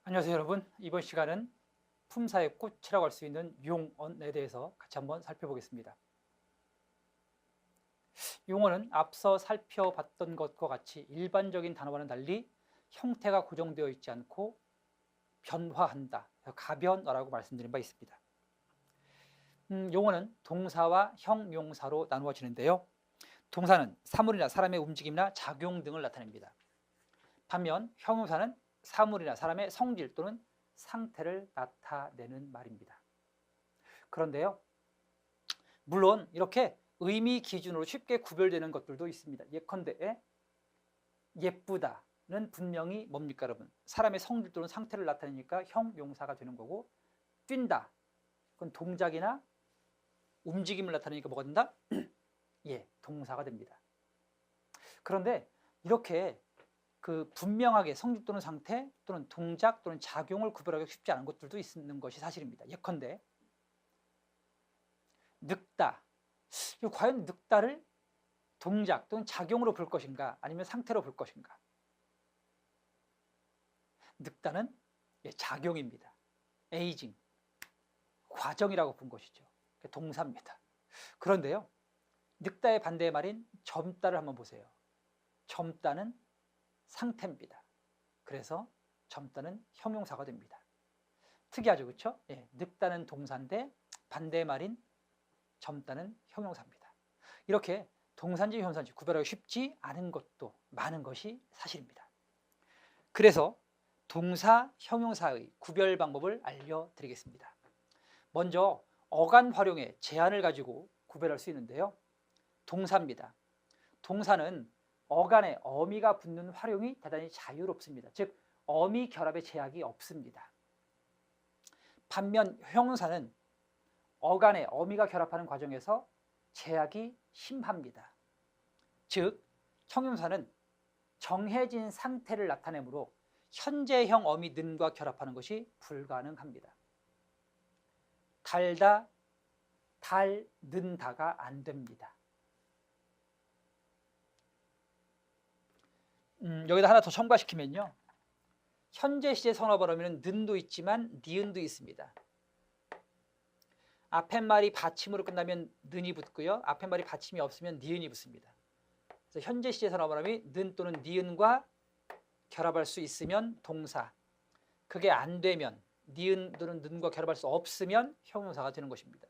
안녕하세요 여러분. 이번 시간은 품사의 꽃이라고 할 수 있는 용언에 대해서 같이 한번 살펴보겠습니다. 용언은 앞서 살펴봤던 것과 같이 일반적인 단어와는 달리 형태가 고정되어 있지 않고 변화한다, 가변어라고 말씀드린 바 있습니다. 용언은 동사와 형용사로 나누어지는데요. 동사는 사물이나 사람의 움직임이나 작용 등을 나타냅니다. 반면 형용사는 사물이나 사람의 성질 또는 상태를 나타내는 말입니다. 그런데요, 물론 이렇게 의미 기준으로 쉽게 구별되는 것들도 있습니다. 예컨대 예쁘다는 분명히 뭡니까 여러분? 사람의 성질 또는 상태를 나타내니까 형용사가 되는 거고, 뛴다, 그건 동작이나 움직임을 나타내니까 뭐가 된다? 예, 동사가 됩니다. 그런데 이렇게 분명하게 성질 또는 상태 또는 동작 또는 작용을 구별하기 쉽지 않은 것들도 있는 것이 사실입니다. 예컨대 늙다, 과연 늙다를 동작 또는 작용으로 볼 것인가 아니면 상태로 볼 것인가? 늙다는 작용입니다. 에이징, 과정이라고 본 것이죠. 동사입니다. 그런데요, 늙다의 반대의 말인 젊다를 한번 보세요. 젊다는 상태입니다. 그래서 젊다는 형용사가 됩니다. 특이하죠, 그렇죠? 예, 늙다는 동사인데 반대의 말인 젊다는 형용사입니다. 이렇게 동사인지 형용사인지 구별하기 쉽지 않은 것도 많은 것이 사실입니다. 그래서 동사, 형용사의 구별 방법을 알려드리겠습니다. 먼저 어간 활용의 제한을 가지고 구별할 수 있는데요. 동사입니다. 동사는 어간에 어미가 붙는 활용이 대단히 자유롭습니다. 즉 어미 결합의 제약이 없습니다. 반면 형용사는 어간에 어미가 결합하는 과정에서 제약이 심합니다. 즉 형용사는 정해진 상태를 나타내므로 현재형 어미 는과 결합하는 것이 불가능합니다. 달다, 닳는다가 안 됩니다. 여기다 하나 더 첨가시키면요, 현재 시제 선어 발음에는 는도 있지만 니은도 있습니다. 앞에 말이 받침으로 끝나면 는이 붙고요, 앞에 말이 받침이 없으면 니은이 붙습니다. 그래서 현재 시제 선어 발음이 는 또는 니은과 결합할 수 있으면 동사, 그게 안 되면 니은 또는 는과 결합할 수 없으면 형용사가 되는 것입니다.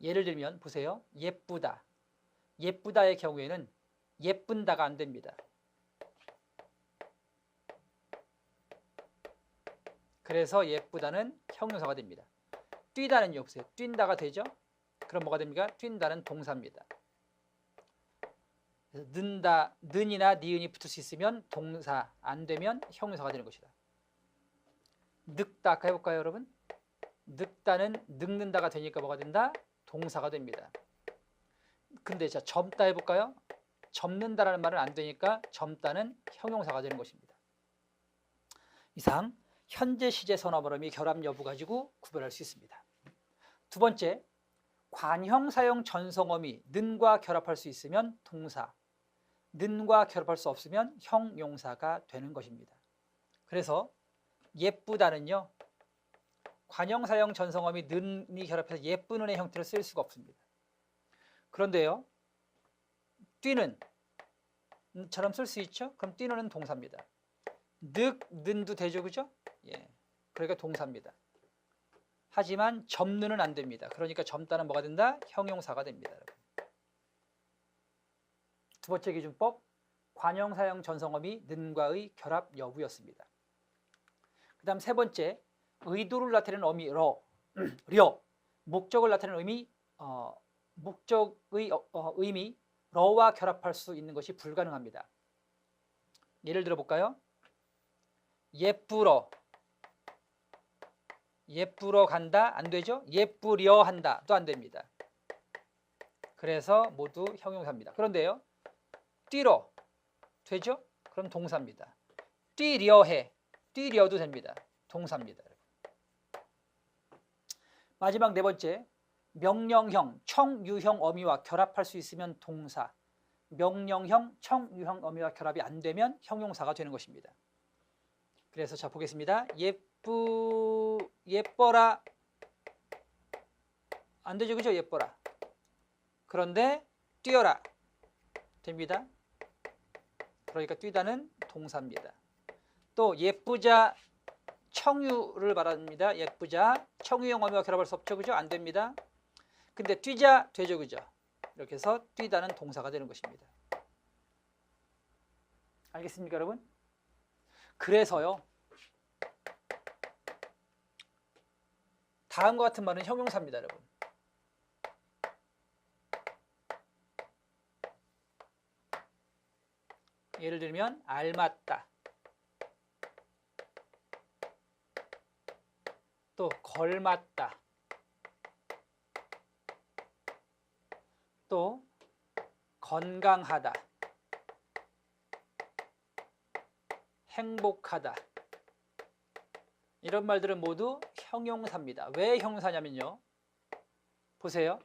예를 들면 보세요. 예쁘다, 예쁘다의 경우에는 예쁜다가 안 됩니다. 그래서 예쁘다는 형용사가 됩니다. 뛰다는요, 보세요. 뛴다가 되죠? 그럼 뭐가 됩니까? 뛴다는 동사입니다. 그래서 는다, 는이나 니은이 붙을 수 있으면 동사, 안 되면 형용사가 되는 것이다. 늙다, 아까 해볼까요, 여러분? 늙다는 늙는다가 되니까 뭐가 된다? 동사가 됩니다. 근데 자, 젊다 해볼까요? 젊는다라는 말은 안 되니까 젊다는 형용사가 되는 것입니다. 이상 현재 시제 선어 발음이 결합 여부 가지고 구별할 수 있습니다. 두 번째, 관형사형 전성어미 는과 결합할 수 있으면 동사, 는과 결합할 수 없으면 형용사가 되는 것입니다. 그래서 예쁘다는요, 관형사형 전성어미 는이 결합해서 예쁘는의 형태로 쓰일 수가 없습니다. 그런데요, 뛰는 처럼 쓸 수 있죠? 그럼 뛰는은 동사입니다. 는도 되죠, 그죠? 예, 그러니까 동사입니다. 하지만 젊는은 안 됩니다. 그러니까 젊다는 뭐가 된다? 형용사가 됩니다. 두 번째 기준법, 관형사형 전성어미 는과의 결합 여부였습니다. 그 다음 세 번째, 의도를 나타내는 어미 러, 목적을 나타내는 의미, 목적의 의미 러와 결합할 수 있는 것이 불가능합니다. 예를 들어 볼까요? 예쁘러, 예쁘러 간다, 안 되죠? 예쁘려 한다, 또 안 됩니다. 그래서 모두 형용사입니다. 그런데요, 뛰러 되죠? 그럼 동사입니다. 뛰려 해, 뛰려도 됩니다. 동사입니다. 마지막 네 번째, 명령형, 청유형 어미와 결합할 수 있으면 동사, 명령형, 청유형 어미와 결합이 안 되면 형용사가 되는 것입니다. 그래서 자 보겠습니다. 예뻐라 안 되죠, 그죠? 예뻐라. 그런데 뛰어라 됩니다. 그러니까 뛰다는 동사입니다. 또 예쁘자 청유를 말합니다. 예쁘자 청유형 어미와 결합할 수 없죠, 그죠? 안 됩니다. 근데 뛰자 되죠, 그죠? 이렇게 해서 뛰다는 동사가 되는 것입니다. 알겠습니까, 여러분? 그래서요, 다음과 같은 말은 형용사입니다, 여러분. 예를 들면 알맞다, 또 걸맞다, 또 건강하다, 행복하다, 이런 말들은 모두 형용사입니다. 왜 형용사냐면요, 보세요.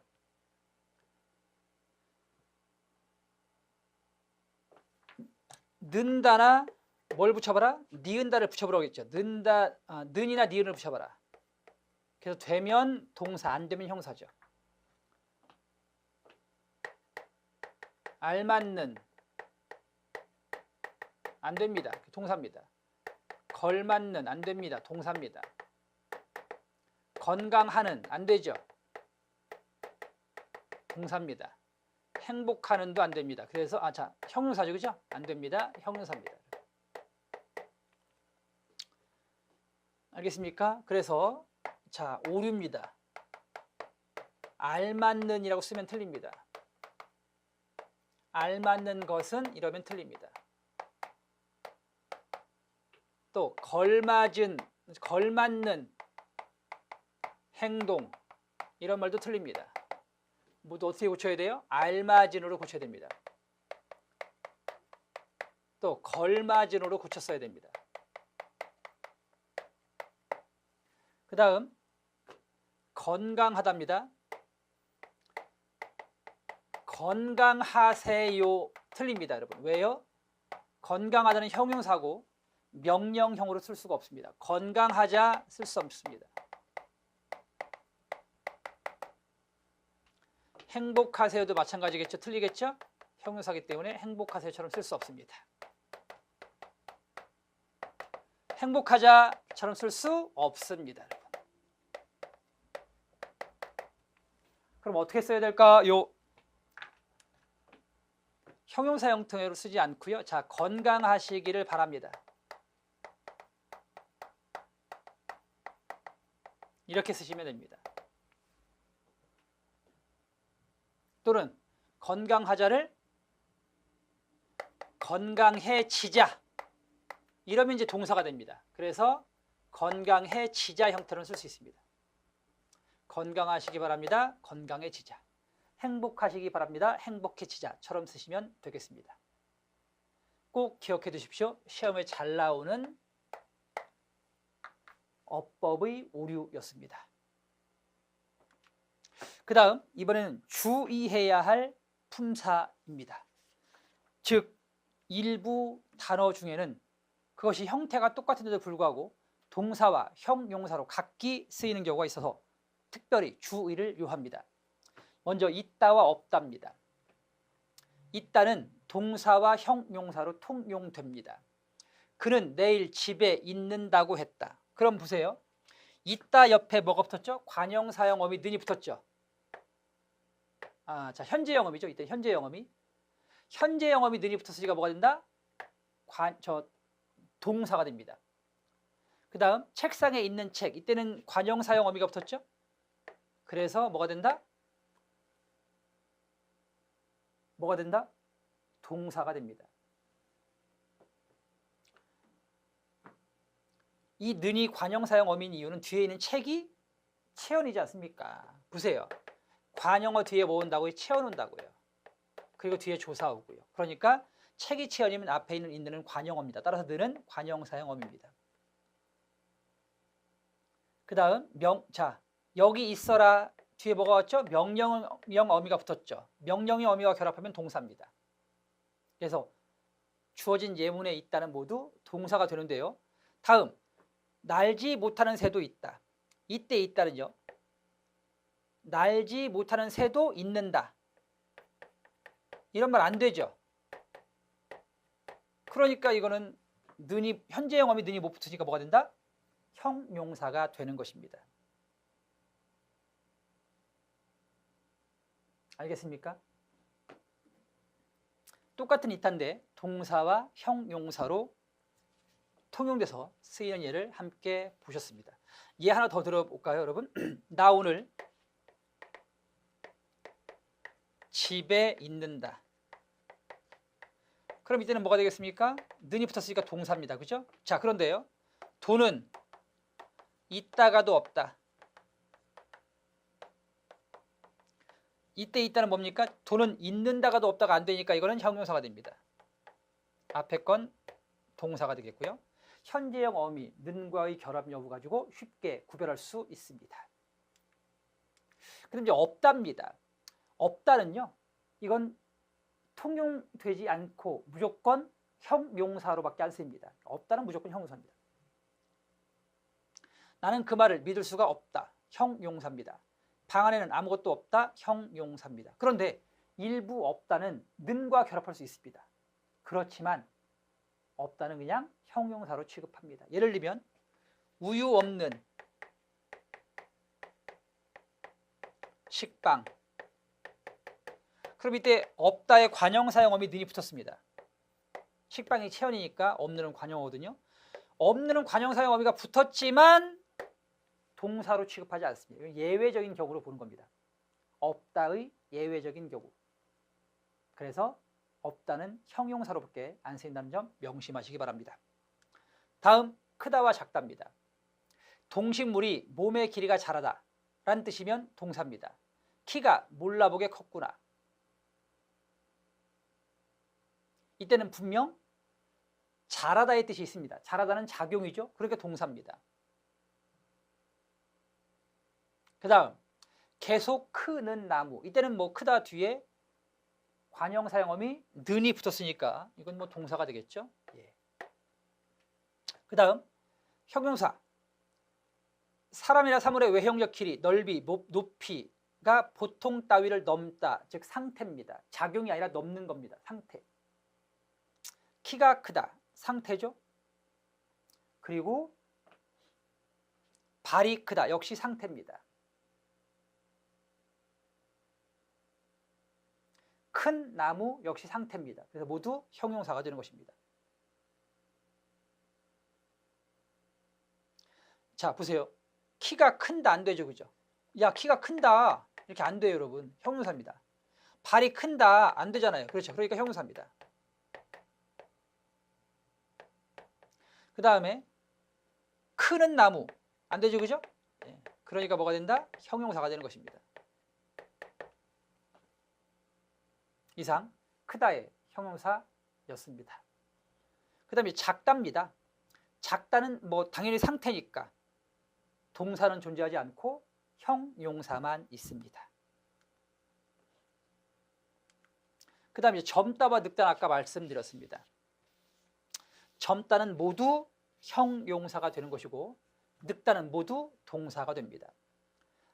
는다나 뭘 붙여봐라? 니은다를 붙여보라고 했죠. 는다, 는이나 니은을 붙여봐라. 그래서 되면 동사, 안 되면 형사죠. 알맞는 안 됩니다. 동사입니다. 걸맞는 안 됩니다. 동사입니다. 건강하는 안 되죠. 동사입니다. 행복하는도 안 됩니다. 그래서 자 형용사죠, 그죠? 안 됩니다. 형용사입니다. 알겠습니까? 그래서 자 오류입니다. 알맞는이라고 쓰면 틀립니다. 알맞는 것은 이러면 틀립니다. 또 걸맞은, 걸맞는 행동 이런 말도 틀립니다. 모두 어떻게 고쳐야 돼요? 알맞은으로 고쳐야 됩니다. 또 걸맞은으로 고쳤어야 됩니다. 그 다음 건강하답니다. 건강하세요 틀립니다, 여러분. 왜요? 건강하다는 형용사고 명령형으로 쓸 수가 없습니다. 건강하자 쓸 수 없습니다. 행복하세요도 마찬가지겠죠. 틀리겠죠? 형용사기 때문에 행복하세요처럼 쓸 수 없습니다. 행복하자처럼 쓸 수 없습니다. 그럼 어떻게 써야 될까요? 형용사 형태로 쓰지 않고요. 자, 건강하시기를 바랍니다. 이렇게 쓰시면 됩니다. 또는 건강하자를 건강해지자 이러면 이제 동사가 됩니다. 그래서 건강해지자 형태로 쓸 수 있습니다. 건강하시기 바랍니다. 건강해지자. 행복하시기 바랍니다. 행복해지자처럼 쓰시면 되겠습니다. 꼭 기억해 두십시오. 시험에 잘 나오는 어법의 오류였습니다. 그 다음 이번에는 주의해야 할 품사입니다. 즉 일부 단어 중에는 그것이 형태가 똑같은데도 불구하고 동사와 형용사로 각기 쓰이는 경우가 있어서 특별히 주의를 요합니다. 먼저 있다와 없다입니다. 있다는 동사와 형용사로 통용됩니다. 그는 내일 집에 있는다고 했다. 그럼 보세요. 있다 옆에 뭐가 붙었죠? 관형사형 어미 는이 붙었죠. 자 현재 영어미죠. 이때 현재 영어미. 현재 영어미 는이 붙었으니까 뭐가 된다? 동사가 됩니다. 그 다음 책상에 있는 책. 이때는 관형사형 어미가 붙었죠. 그래서 뭐가 된다? 뭐가 된다? 동사가 됩니다. 이 는이 관형사형 어미인 이유는 뒤에 있는 책이 체언이지 않습니까? 보세요. 관형어 뒤에 뭐 온다고요? 체언 온다고요. 그리고 뒤에 조사 오고요. 그러니까 책이 체언이면 앞에 있는 있는 관형어입니다. 따라서 는은 관형사형 어미입니다. 그 다음 자 여기 있어라 뒤에 뭐가 왔죠? 명령형 어미가 붙었죠. 명령형 어미와 결합하면 동사입니다. 그래서 주어진 예문에 있다는 모두 동사가 되는데요. 다음, 날지 못하는 새도 있다. 이때 있다는요. 날지 못하는 새도 있는다. 이런 말 안 되죠. 그러니까 이거는 는이, 현재 영험이 는이 못 붙으니까 뭐가 된다? 형용사가 되는 것입니다. 알겠습니까? 똑같은 이탄데 동사와 형용사로 통용돼서 쓰이는 예를 함께 보셨습니다. 예 하나 더 들어볼까요, 여러분? 나 오늘 집에 있는다. 그럼 이때는 뭐가 되겠습니까? 는이 붙었으니까 동사입니다. 그죠? 자, 그런데요. 돈은 있다가도 없다. 이때 있다는 뭡니까? 돈은 있는다가도 없다가 안 되니까 이거는 형용사가 됩니다. 앞에 건 동사가 되겠고요. 현재형 어미, 는과의 결합 여부 가지고 쉽게 구별할 수 있습니다. 그럼 이제 없답니다. 없다는요. 이건 통용되지 않고 무조건 형용사로밖에 안 쓰입니다. 없다는 무조건 형용사입니다. 나는 그 말을 믿을 수가 없다. 형용사입니다. 방 안에는 아무것도 없다. 형용사입니다. 그런데 일부 없다는 는과 결합할 수 있습니다. 그렇지만 없다는 그냥 형용사로 취급합니다. 예를 들면 우유 없는 식빵. 그럼 이때 없다의 관형사형어미 는이 붙었습니다. 식빵이 체언이니까 없는은 관형어거든요. 없는은 관형사형어미가 붙었지만 동사로 취급하지 않습니다. 이건 예외적인 경우로 보는 겁니다. 없다의 예외적인 경우. 그래서 없다는 형용사로밖에 안 쓰인다는 점 명심하시기 바랍니다. 다음, 크다와 작다입니다. 동식물이 몸의 길이가 자라다 라는 뜻이면 동사입니다. 키가 몰라보게 컸구나. 이때는 분명 자라다의 뜻이 있습니다. 자라다는 작용이죠. 그러니까 동사입니다. 그 다음, 계속 크는 나무. 이때는 뭐 크다 뒤에 관형사형어미 는이 붙었으니까 이건 뭐 동사가 되겠죠. 예. 그 다음, 형용사. 사람이나 사물의 외형적 길이, 넓이, 높이가 보통 따위를 넘다. 즉 상태입니다. 작용이 아니라 넘는 겁니다. 상태. 키가 크다. 상태죠. 그리고 발이 크다. 역시 상태입니다. 큰 나무 역시 상태입니다. 그래서 모두 형용사가 되는 것입니다. 자, 보세요. 키가 큰다 안 되죠, 그죠? 야, 키가 큰다 이렇게 안 돼요, 여러분. 형용사입니다. 발이 큰다 안 되잖아요. 그렇죠. 그러니까 형용사입니다. 그 다음에 크는 나무 안 되죠, 그죠? 예. 그러니까 뭐가 된다? 형용사가 되는 것입니다. 이상 크다의 형용사였습니다. 그 다음에 작다입니다. 작다는 뭐 당연히 상태니까 동사는 존재하지 않고 형용사만 있습니다. 그 다음에 젊다와 늙다는 아까 말씀드렸습니다. 젊다는 모두 형용사가 되는 것이고 늙다는 모두 동사가 됩니다.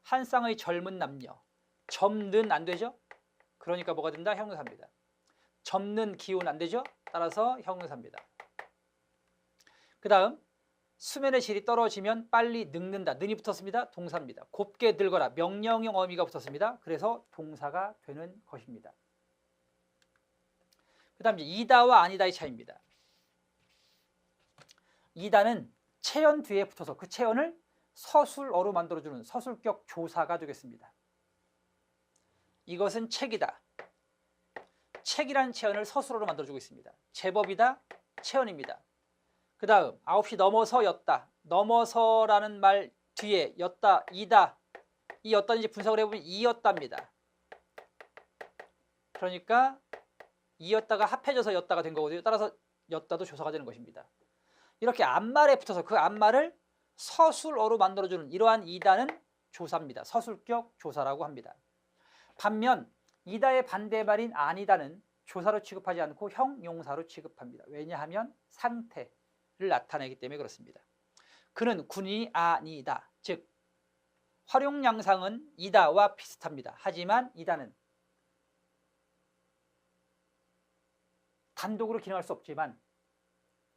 한 쌍의 젊은 남녀, 젊는 안 되죠? 그러니까 뭐가 된다? 형용사입니다. 젊는 기운 안 되죠? 따라서 형용사입니다. 그 다음, 수면의 질이 떨어지면 빨리 늙는다. 는이 붙었습니다. 동사입니다. 곱게 늙어라. 명령형 어미가 붙었습니다. 그래서 동사가 되는 것입니다. 그 다음 이다와 아니다의 차이입니다. 이다는 체언 뒤에 붙어서 그 체언을 서술어로 만들어주는 서술격 조사가 되겠습니다. 이것은 책이다. 책이라는 체언을 서술어로 만들어주고 있습니다. 제법이다. 체언입니다. 그 다음 9시 넘어서였다. 넘어서라는 말 뒤에 였다, 이다. 이 였다는 이제 분석을 해보면 이였답니다. 그러니까 이였다가 합해져서 였다가 된 거거든요. 따라서 였다도 조사가 되는 것입니다. 이렇게 앞말에 붙어서 그 앞말을 서술어로 만들어주는 이러한 이다는 조사입니다. 서술격 조사라고 합니다. 반면 이다의 반대말인 아니다는 조사로 취급하지 않고 형용사로 취급합니다. 왜냐하면 상태를 나타내기 때문에 그렇습니다. 그는 군인이 아니다. 즉 활용량상은 이다와 비슷합니다. 하지만 이다는 단독으로 기능할 수 없지만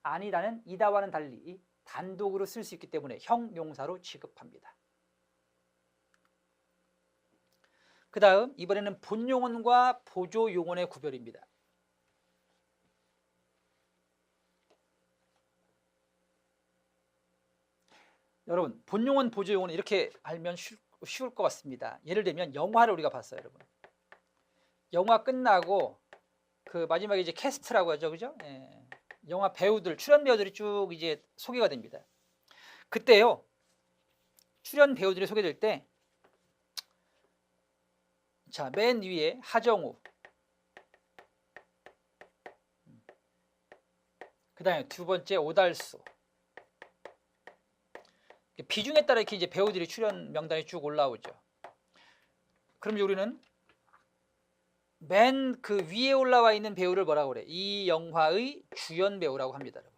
아니다는 이다와는 달리 단독으로 쓸 수 있기 때문에 형용사로 취급합니다. 그 다음 이번에는 본용언과 보조용언의 구별입니다. 여러분 본용언, 보조용언 이렇게 알면 쉬울 것 같습니다. 예를 들면 영화를 우리가 봤어요. 여러분 영화 끝나고 그 마지막에 이제 캐스트라고 하죠, 그죠? 예. 영화 배우들, 출연 배우들이 쭉 이제 소개가 됩니다. 그때요 출연 배우들이 소개될 때 자, 맨 위에 하정우, 그 다음에 두 번째 오달수. 비중에 따라 이렇게 이제 배우들이 출연 명단이 쭉 올라오죠. 그럼 우리는 맨 그 위에 올라와 있는 배우를 뭐라고 그래? 이 영화의 주연 배우라고 합니다. 여러분.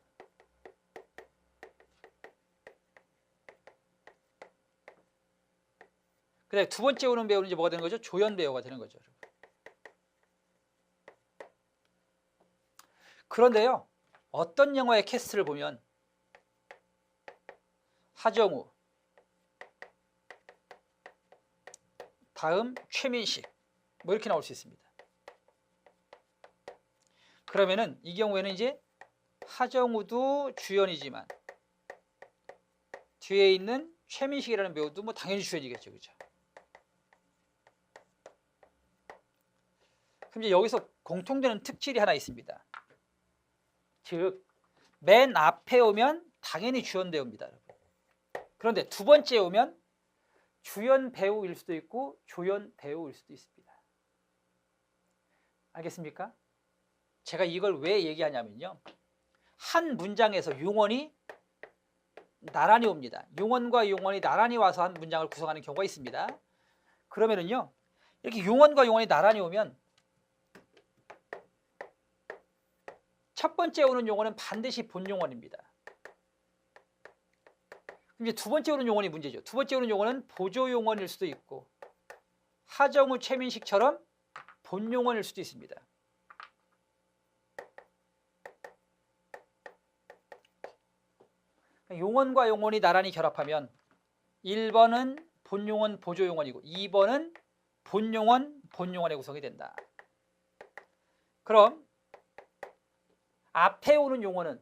그다음에 두 번째 오는 배우는 이제 뭐가 되는 거죠? 조연 배우가 되는 거죠. 여러분. 그런데요, 어떤 영화의 캐스트를 보면 하정우, 다음 최민식 뭐 이렇게 나올 수 있습니다. 그러면은 이 경우에는 이제 하정우도 주연이지만 뒤에 있는 최민식이라는 배우도 뭐 당연히 주연이겠죠, 그죠? 그럼 이제 여기서 공통되는 특질이 하나 있습니다. 즉, 맨 앞에 오면 당연히 주연 배우입니다, 여러분. 그런데 두 번째에 오면 주연 배우일 수도 있고 조연 배우일 수도 있습니다. 알겠습니까? 제가 이걸 왜 얘기하냐면요, 한 문장에서 용언이 나란히 옵니다. 용언과 용언이 나란히 와서 한 문장을 구성하는 경우가 있습니다. 그러면은요, 이렇게 용언과 용언이 나란히 오면 첫 번째 오는 용언은 반드시 본용언입니다. 이제 두 번째 오는 용언이 문제죠. 두 번째 오는 용언은 보조용언일 수도 있고 하정우, 최민식처럼 본용언일 수도 있습니다. 용언과 용언이 나란히 결합하면 1번은 본용언, 보조용언이고 2번은 본용언, 본용언의 구성이 된다. 그럼 앞에 오는 용언은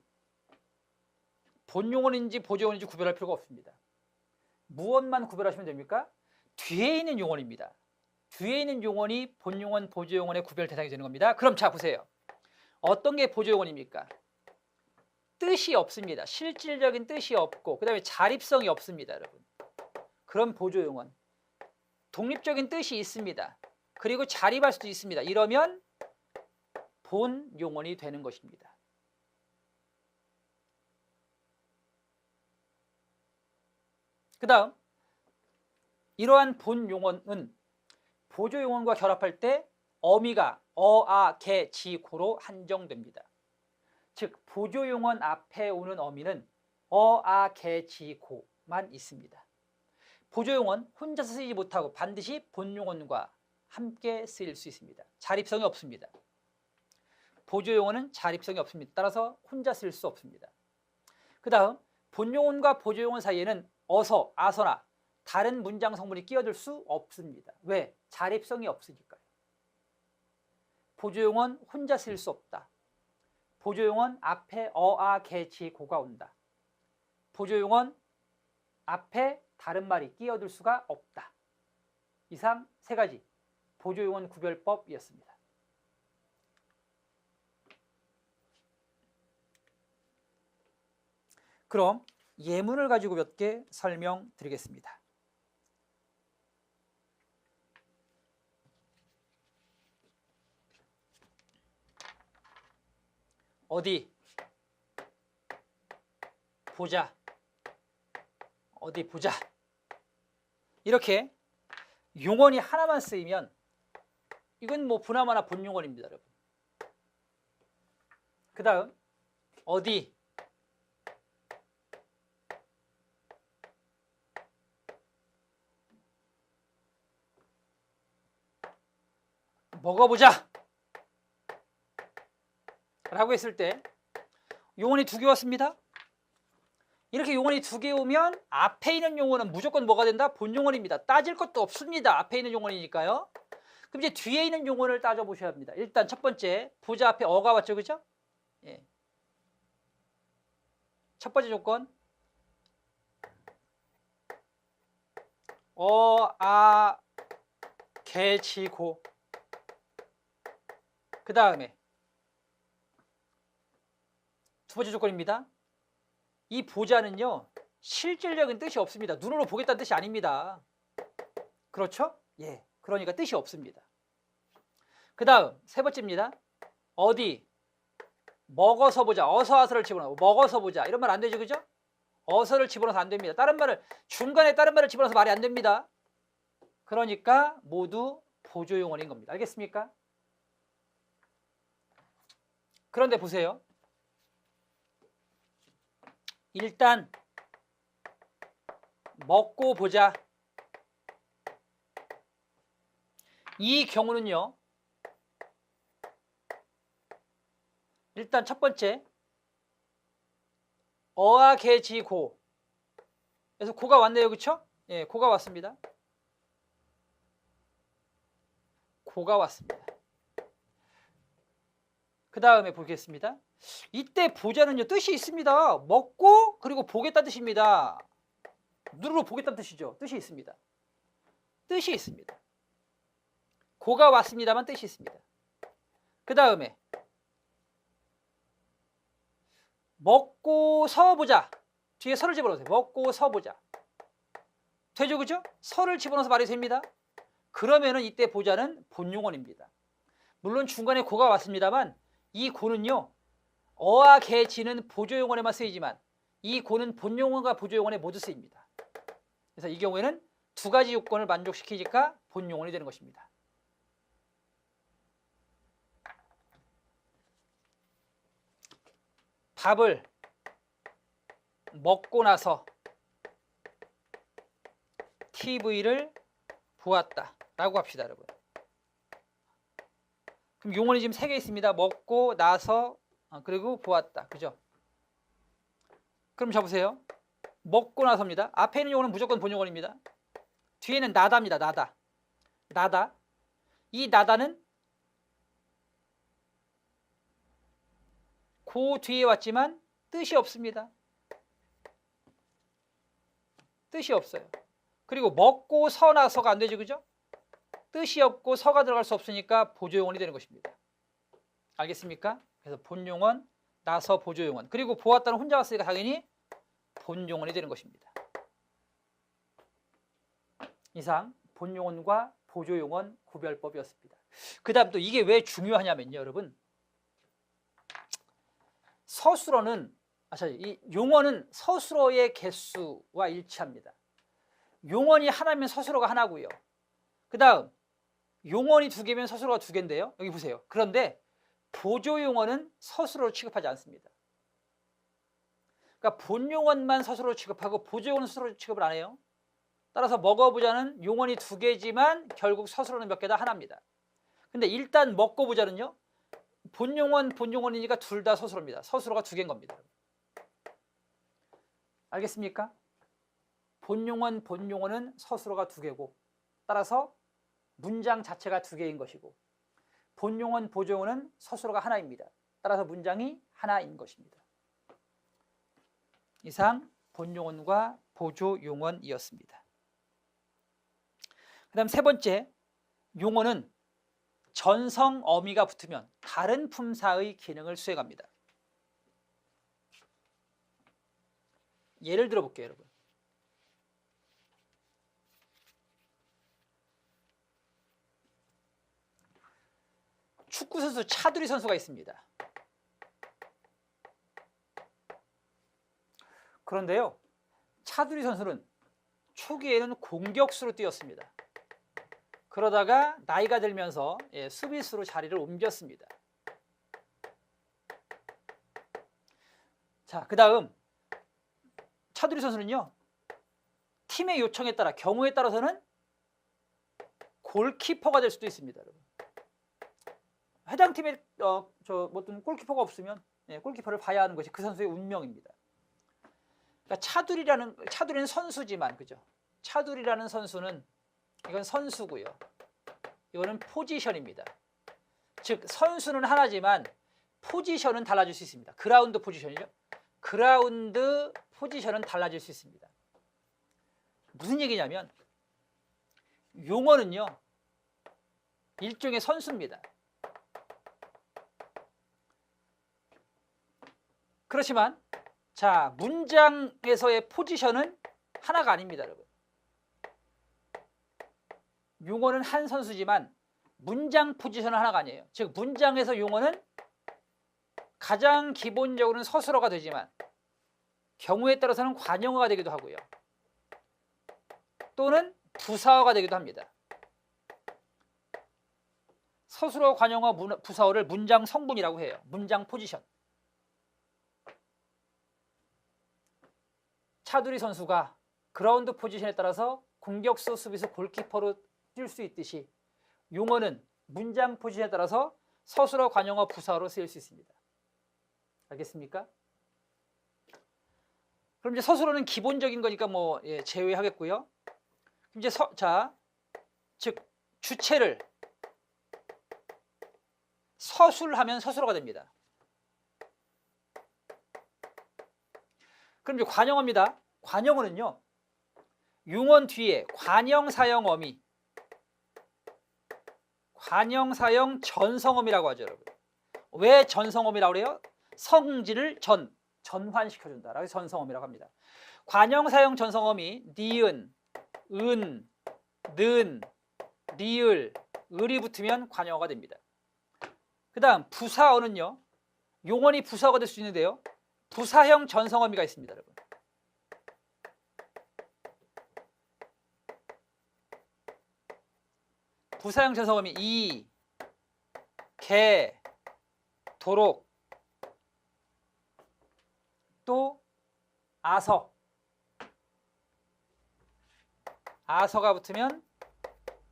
본용언인지 보조용언인지 구별할 필요가 없습니다. 무엇만 구별하시면 됩니까? 뒤에 있는 용언입니다. 뒤에 있는 용언이 본용언, 보조용언의 구별 대상이 되는 겁니다. 그럼 자 보세요. 어떤 게 보조용언입니까? 뜻이 없습니다. 실질적인 뜻이 없고 그 다음에 자립성이 없습니다. 여러분. 그럼 보조용언. 독립적인 뜻이 있습니다. 그리고 자립할 수도 있습니다. 이러면 본용언이 되는 것입니다. 그 다음 이러한 본용언은 보조용언과 결합할 때 어미가 어, 아, 개, 지, 고로 한정됩니다. 즉 보조용언 앞에 오는 어미는 어, 아, 개, 지, 고만 있습니다. 보조용언 혼자서 쓰지 못하고 반드시 본용언과 함께 쓰일 수 있습니다. 자립성이 없습니다. 보조용언은 자립성이 없습니다. 따라서 혼자 쓸 수 없습니다. 그 다음 본용언과 보조용언 사이에는 어서, 아서나 다른 문장 성분이 끼어들 수 없습니다. 왜? 자립성이 없으니까요. 보조용언 혼자 쓸 수 없다. 보조용언 앞에 어, 아, 개, 지, 고가 온다. 보조용언 앞에 다른 말이 끼어들 수가 없다. 이상 세 가지 보조용언 구별법이었습니다. 그럼 예문을 가지고 몇 개 설명드리겠습니다. 어디 보자, 어디 보자. 이렇게 용언이 하나만 쓰이면 이건 뭐 보나마나 본용언입니다, 여러분. 그 다음 어디, 먹어보자 라고 했을 때 용언이 2개 왔습니다. 이렇게 용언이 2개 오면 앞에 있는 용언은 무조건 뭐가 된다? 본용언입니다. 따질 것도 없습니다. 앞에 있는 용언이니까요. 그럼 이제 뒤에 있는 용언을 따져보셔야 합니다. 일단 첫 번째 보자 앞에 어가 왔죠, 그죠? 예. 첫 번째 조건 개지고. 그 다음에 두 번째 조건입니다. 이 보자는요 실질적인 뜻이 없습니다. 눈으로 보겠다는 뜻이 아닙니다. 그렇죠? 예, 그러니까 뜻이 없습니다. 그 다음 세 번째입니다. 어디 먹어서 보자. 어서와서를 집어넣어 먹어서 보자. 이런 말 안 되죠, 그죠? 어서를 집어넣어서 안 됩니다. 다른 말을 중간에 다른 말을 집어넣어서 말이 안 됩니다. 그러니까 모두 보조용언인 겁니다. 알겠습니까? 그런데 보세요. 일단 먹고 보자. 이 경우는요. 일단 첫 번째 어와 개지 고. 그래서 고가 왔네요. 그렇죠? 예, 고가 왔습니다. 고가 왔습니다. 그 다음에 보겠습니다. 이때 보자는요 뜻이 있습니다. 먹고 그리고 보겠다는 뜻입니다. 눈으로 보겠다는 뜻이죠. 뜻이 있습니다. 뜻이 있습니다. 고가 왔습니다만 뜻이 있습니다. 그 다음에 먹고 서보자. 뒤에 서를 집어넣으세요. 먹고 서보자. 되죠, 그죠? 서를 집어넣어서 말이 됩니다. 그러면은 이때 보자는 본용언입니다. 물론 중간에 고가 왔습니다만 이 고는요 어와 개, 지는 보조용언에만 쓰이지만 이 고는 본용언과 보조용언에 모두 쓰입니다. 그래서 이 경우에는 두 가지 요건을 만족시키니까 본용언이 되는 것입니다. 밥을 먹고 나서 TV를 보았다 라고 합시다, 여러분. 그럼 용언이 지금 3개 있습니다. 먹고 나서 그리고 보았다. 그죠? 그럼 잡으세요. 먹고 나서입니다. 앞에 있는 용어는 무조건 본용어입니다. 뒤에는 나다입니다. 나다. 나다. 이 나다는 그 뒤에 왔지만 뜻이 없습니다. 뜻이 없어요. 그리고 먹고 서 나서가 안 되죠. 그죠? 뜻이 없고 서가 들어갈 수 없으니까 보조용언이 되는 것입니다. 알겠습니까? 그래서 본용언, 나서 보조용언. 그리고 보았다는 혼자 왔으니까 당연히 본용언이 되는 것입니다. 이상 본용언과 보조용언 구별법이었습니다. 그 다음 또 이게 왜 중요하냐면요, 여러분. 서술어는 이 용언은 서술어의 개수와 일치합니다. 용언이 하나면 서술어가 하나고요. 그 다음 용언이 2개면 서술어가 2개인데요. 여기 보세요. 그런데 보조용언은 서술어로 취급하지 않습니다. 그러니까 본용언만 서술어로 취급하고 보조용언은 서술어로 취급을 안 해요. 따라서 먹어보자는 용언이 2개지만 결국 서술어는 몇 개다? 하나입니다. 근데 일단 먹고 보자는요. 본용언, 본용언이니까 둘 다 서술어입니다. 서술어가 2개인 겁니다. 알겠습니까? 본용언, 본용언은 서술어가 2개고 따라서 문장 자체가 2개인 것이고 본용언, 보조용언은 서술어가 하나입니다. 따라서 문장이 하나인 것입니다. 이상 본용언과 보조용언이었습니다. 그 다음 세 번째, 용언은 전성 어미가 붙으면 다른 품사의 기능을 수행합니다. 예를 들어 볼게요, 여러분. 축구선수 차두리 선수가 있습니다. 그런데요, 차두리 선수는 초기에는 공격수로 뛰었습니다. 그러다가 나이가 들면서 수비수로 자리를 옮겼습니다. 자, 그 다음 차두리 선수는요, 팀의 요청에 따라 경우에 따라서는 골키퍼가 될 수도 있습니다, 여러분. 해당팀에 어떤 골키퍼가 없으면 골키퍼를 봐야 하는 것이 그 선수의 운명입니다. 그러니까 차두리는 선수지만, 그죠? 차두리라는 선수는 이건 선수고요. 이거는 포지션입니다. 즉 선수는 하나지만 포지션은 달라질 수 있습니다. 그라운드 포지션이죠. 그라운드 포지션은 달라질 수 있습니다. 무슨 얘기냐면 용어는요 일종의 선수입니다. 그렇지만 자 문장에서의 포지션은 하나가 아닙니다, 여러분. 용어는 한 선수지만 문장 포지션은 하나가 아니에요. 즉 문장에서 용어는 가장 기본적으로는 서술어가 되지만 경우에 따라서는 관용어가 되기도 하고요. 또는 부사어가 되기도 합니다. 서술어, 관용어, 부사어를 문장 성분이라고 해요. 문장 포지션. 차두리 선수가 그라운드 포지션에 따라서 공격수, 수비수, 골키퍼로 뛸 수 있듯이 용어는 문장 포지션에 따라서 서술어, 관용어, 부사어로 쓰일 수 있습니다. 알겠습니까? 그럼 이제 서술어는 기본적인 거니까 제외하겠고요. 이제 즉 주체를 서술하면 서술어가 됩니다. 그럼 이제 관용어입니다. 관용어는요 용언 뒤에 관형, 사형, 전성어미라고 하죠, 여러분. 왜 전성어미라고 그래요? 성질을 전환시켜준다라고 해서 전성어미라고 합니다. 관형, 사형, 전성어미 니은, 은, 는, 리을, 을이 붙으면 관형어가 됩니다. 그 다음 부사어는요 용언이 부사어가 될 수 있는데요 부사형 전성어미가 있습니다, 여러분. 부사형 전성어미 이, 개, 도록, 또 아서가 붙으면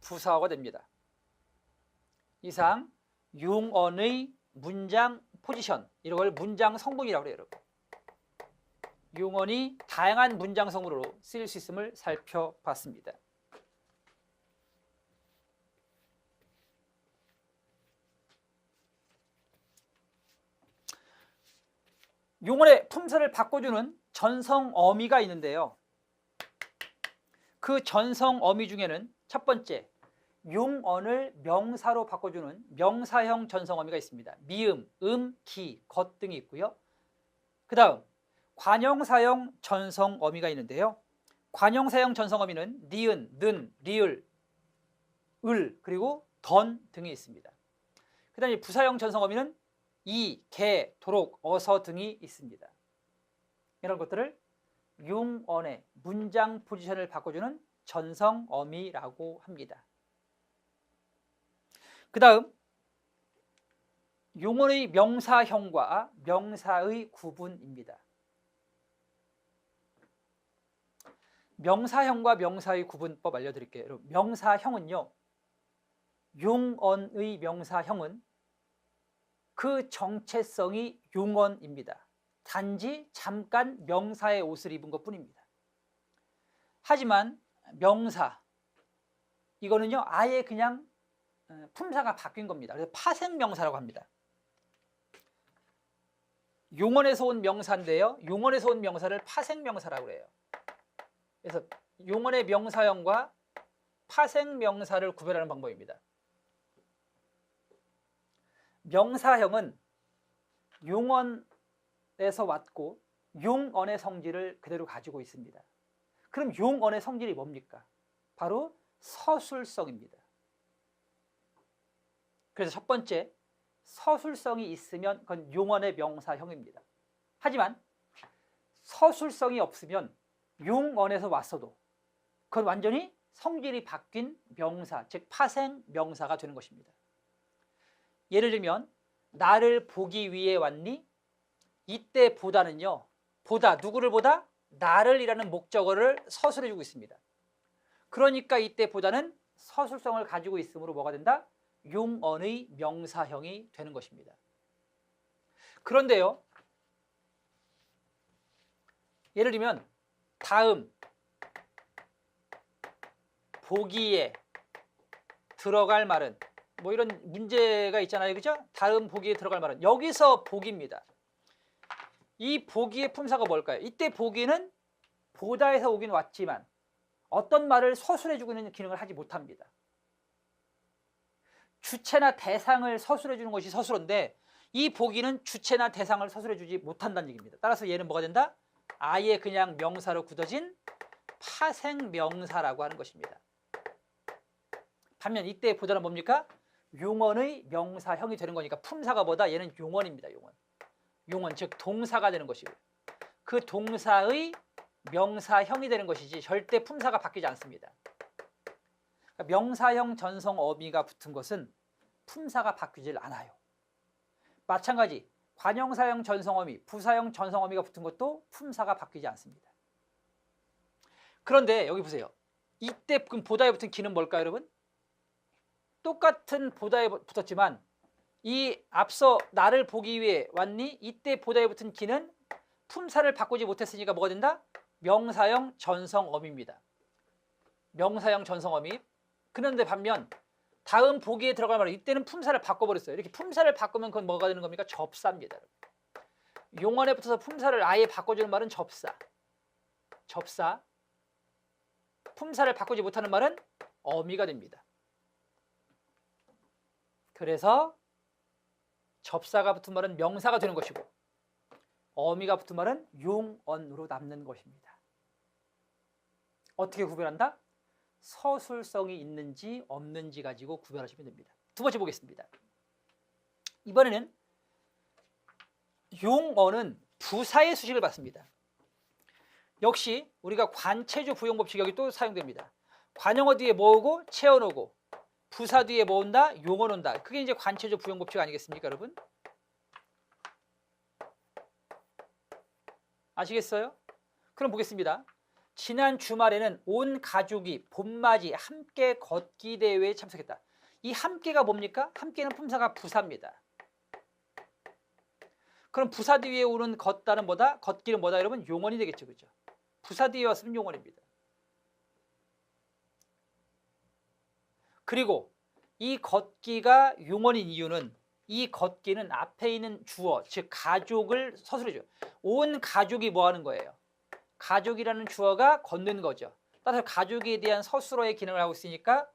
부사어가 됩니다. 이상 용언의 문장 포지션, 이런 걸 문장 성분이라고 해요, 여러분. 용언이 다양한 문장 성분으로 쓰일 수 있음을 살펴봤습니다. 용언의 품새를 바꿔주는 전성어미가 있는데요. 그 전성어미 중에는 첫 번째, 용언을 명사로 바꿔주는 명사형 전성어미가 있습니다. 미음, 기, 것 등이 있고요. 그 다음 관형사형 전성어미가 있는데요. 관형사형 전성어미는 니은, 는, 리을, 을, 그리고 던 등이 있습니다. 그 다음에 부사형 전성어미는 이, 개, 도록, 어서 등이 있습니다. 이런 것들을 용언의 문장 포지션을 바꿔주는 전성어미라고 합니다. 그 다음 용언의 명사형과 명사의 구분입니다. 명사형과 명사의 구분법 알려드릴게요. 여러분, 명사형은요 용언의 명사형은 그 정체성이 용언입니다. 단지 잠깐 명사의 옷을 입은 것뿐입니다. 하지만 명사 이거는요 아예 그냥 품사가 바뀐 겁니다. 그래서 파생명사라고 합니다. 용언에서 온 명사인데요 용언에서 온 명사를 파생명사라고 해요. 그래서 용언의 명사형과 파생명사를 구별하는 방법입니다. 명사형은 용언에서 왔고 용언의 성질을 그대로 가지고 있습니다. 그럼 용언의 성질이 뭡니까? 바로 서술성입니다. 그래서 첫 번째, 서술성이 있으면 그건 용언의 명사형입니다. 하지만 서술성이 없으면 용언에서 왔어도 그건 완전히 성질이 바뀐 명사, 즉 파생명사가 되는 것입니다. 예를 들면 나를 보기 위해 왔니? 이때 보다는요 보다, 누구를 보다? 나를 이라는 목적어를 서술해주고 있습니다. 그러니까 이때 보다는 서술성을 가지고 있으므로 뭐가 된다? 용언의 명사형이 되는 것입니다. 그런데요, 예를 들면 다음 보기에 들어갈 말은 뭐 이런 문제가 있잖아요. 그죠? 다음 보기에 들어갈 말은 여기서 보기입니다. 이 보기의 품사가 뭘까요? 이때 보기는 보다에서 오긴 왔지만 어떤 말을 서술해주는 기능을 하지 못합니다. 주체나 대상을 서술해주는 것이 서술어인데 이 보기는 주체나 대상을 서술해주지 못한다는 얘기입니다. 따라서 얘는 뭐가 된다? 아예 그냥 명사로 굳어진 파생명사라고 하는 것입니다. 반면 이때 보다는 뭡니까? 용언의 명사형이 되는 거니까 품사가 뭐다? 얘는 용언입니다. 용언. 용언 즉 동사가 되는 것이고요. 그 동사의 명사형이 되는 것이지 절대 품사가 바뀌지 않습니다. 그러니까 명사형 전성 어미가 붙은 것은 품사가 바뀌질 않아요. 마찬가지 관형사형 전성 어미, 부사형 전성 어미가 붙은 것도 품사가 바뀌지 않습니다. 그런데 여기 보세요. 이때 보다에 붙은 기는 뭘까요, 여러분? 똑같은 보다에 붙었지만 이 앞서 나를 보기 위해 왔니? 이때 보다에 붙은 기는 품사를 바꾸지 못했으니까 뭐가 된다? 명사형 전성어미입니다. 명사형 전성어미. 그런데 반면 다음 보기에 들어갈 말은 이때는 품사를 바꿔버렸어요. 이렇게 품사를 바꾸면 그건 뭐가 되는 겁니까? 접사입니다. 용언에 붙어서 품사를 아예 바꿔주는 말은 접사. 접사. 품사를 바꾸지 못하는 말은 어미가 됩니다. 그래서 접사가 붙은 말은 명사가 되는 것이고 어미가 붙은 말은 용언으로 남는 것입니다. 어떻게 구별한다? 서술성이 있는지 없는지 가지고 구별하시면 됩니다. 두 번째 보겠습니다. 이번에는 용언은 부사의 수식을 받습니다. 역시 우리가 관체조 부용 법칙이 여기 또 사용됩니다. 관형어 뒤에 뭐 오고 체언 오고 부사 뒤에 뭐 온다? 용언 온다. 그게 이제 관체조 부용 법칙 아니겠습니까, 여러분? 아시겠어요? 그럼 보겠습니다. 지난 주말에는 온 가족이 봄맞이 함께 걷기 대회에 참석했다. 이 함께가 뭡니까? 함께는 품사가 부사입니다. 그럼 부사 뒤에 오는 걷다는 뭐다? 걷기는 뭐다, 여러분? 용언이 되겠죠, 그죠? 부사 뒤에 왔으면 용언입니다. 그리고 이 걷기가 용언인 이유는 이 걷기는 앞에 있는 주어, 즉 가족을 서술해줘요. 온 가족이 뭐 하는 거예요? 가족이라는 주어가 걷는 거죠. 따라서 가족에 대한 서술어의 기능을 하고 있으니까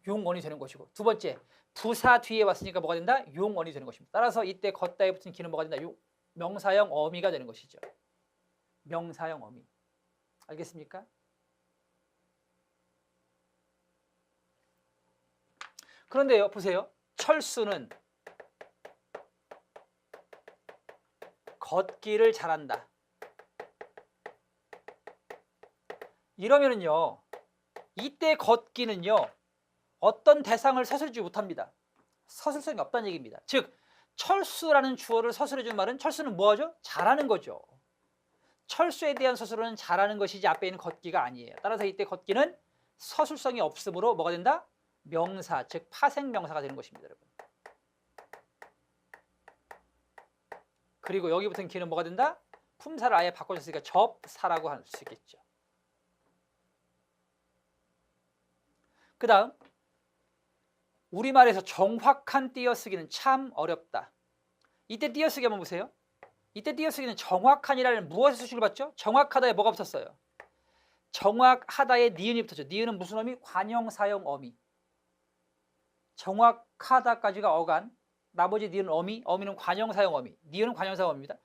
용언이 되는 것이고, 두 번째 부사 뒤에 왔으니까 뭐가 된다? 용언이 되는 것입니다. 따라서 이때 걷다에 붙은 기는 뭐가 된다? 명사형 어미가 되는 것이죠. 명사형 어미. 알겠습니까? 그런데요, 보세요. 철수는 걷기를 잘한다. 이러면은요, 이때 걷기는요, 어떤 대상을 서술하지 못합니다. 서술성이 없다는 얘기입니다. 즉, 철수라는 주어를 서술해준 말은 철수는 뭐하죠? 잘하는 거죠. 철수에 대한 서술은 잘하는 것이지 앞에 있는 걷기가 아니에요. 따라서 이때 걷기는 서술성이 없으므로 뭐가 된다? 명사, 즉 파생명사가 되는 것입니다, 여러분. 그리고 여기 붙은 기는 뭐가 된다? 품사를 아예 바꿔줬으니까 접사라고 할 수 있겠죠. 그 다음 우리말에서 정확한 띄어쓰기는 참 어렵다. 이때 띄어쓰기 한번 보세요. 이때 띄어쓰기는 정확한이라는 무엇의 수식을 받죠? 정확하다에 뭐가 붙었어요? 정확하다에 니은이 붙었죠. 니은은 무슨 어미? 관형사형 어미. 정확하다까지가 어간, 나머지 니은 어미, 어미는 관형사형 어미, 니은은 관형사형 어미입니다.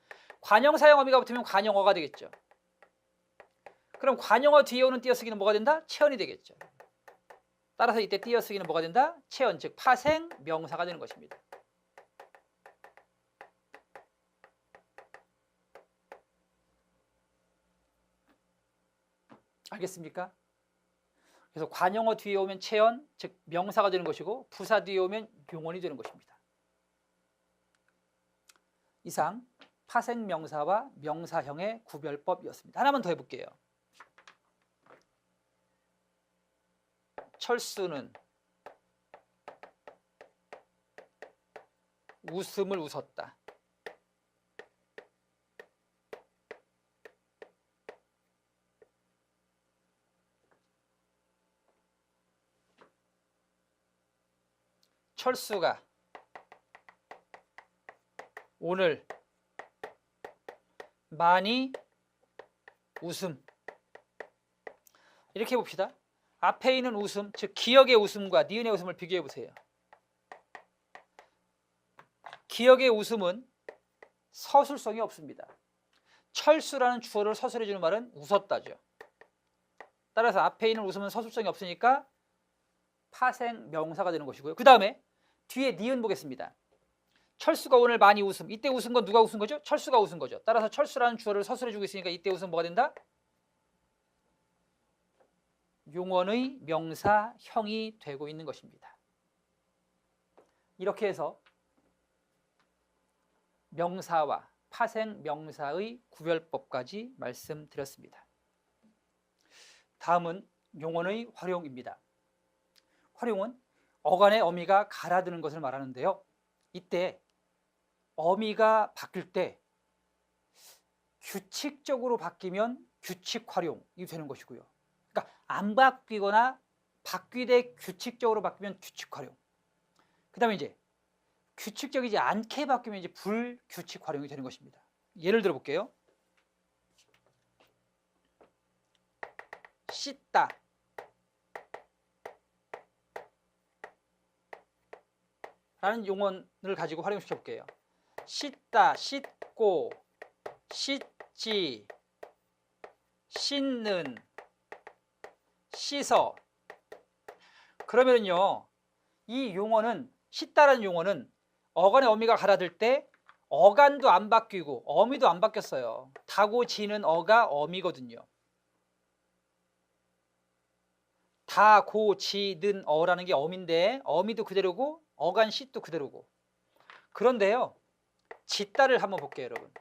관형사형 어미가 붙으면 관형어가 되겠죠. 그럼 관형어 뒤에 오는 띄어쓰기는 뭐가 된다? 체언이 되겠죠. 따라서 이때 띄어쓰기는 뭐가 된다? 체언, 즉 파생 명사가 되는 것입니다. 알겠습니까? 그래서 관형어 뒤에 오면 체언, 즉 명사가 되는 것이고 부사 뒤에 오면 용언이 되는 것입니다. 이상 파생 명사와 명사형의 구별법이었습니다. 하나만 더 해볼게요. 철수는 웃음을 웃었다. 철수가 오늘 많이 웃음. 이렇게 봅시다. 앞에 있는 웃음, 즉 기억의 웃음과 니은의 웃음을 비교해 보세요. 기억의 웃음은 서술성이 없습니다. 철수라는 주어를 서술해 주는 말은 웃었다죠. 따라서 앞에 있는 웃음은 서술성이 없으니까 파생 명사가 되는 것이고요. 그 다음에 뒤에 니은 보겠습니다. 철수가 오늘 많이 웃음. 이때 웃은 건 누가 웃은 거죠? 철수가 웃은 거죠. 따라서 철수라는 주어를 서술해 주고 있으니까 이때 웃음 뭐가 된다? 용언의 명사형이 되고 있는 것입니다. 이렇게 해서 명사와 파생 명사의 구별법까지 말씀드렸습니다. 다음은 용언의 활용입니다. 활용은 어간의 어미가 갈아드는 것을 말하는데요. 이때 어미가 바뀔 때 규칙적으로 바뀌면 규칙 활용이 되는 것이고요. 그러니까 안 바뀌거나 바뀌되 규칙적으로 바뀌면 규칙 활용. 그 다음에 이제 규칙적이지 않게 바뀌면 이제 불규칙 활용이 되는 것입니다. 예를 들어 볼게요. 씻다. 라는 용언을 가지고 활용시켜 볼게요. 씻다, 씻고, 씻지, 씻는, 씻어. 그러면요, 이 용어는 씻다라는 용어는 어간의 어미가 갈아들 때 어간도 안 바뀌고 어미도 안 바뀌었어요. 다고 지는 어가 어미거든요. 다고 지는 어라는 게 어미인데 어미도 그대로고 어간 씻도 그대로고. 그런데요, 짓다를 한번 볼게요, 여러분.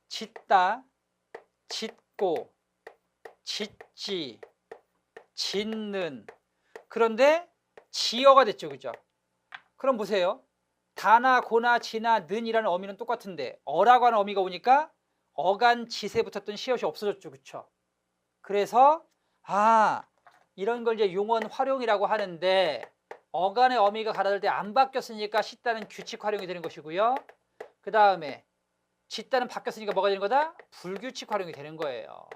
짓다, 짓고, 짓지, 짓는. 그런데 지어가 됐죠, 그죠? 그럼 보세요. 다나 고나 지나 는이라는 어미는 똑같은데 어라고 하는 어미가 오니까 어간 짓에 붙었던 시옷이 없어졌죠, 그렇죠? 그래서 이런 걸 이제 용언 활용이라고 하는데 어간의 어미가 갈아들 때 안 바뀌었으니까 씻다는 규칙 활용이 되는 것이고요. 그 다음에 짓다는 바뀌었으니까 뭐가 되는 거다? 불규칙 활용이 되는 거예요.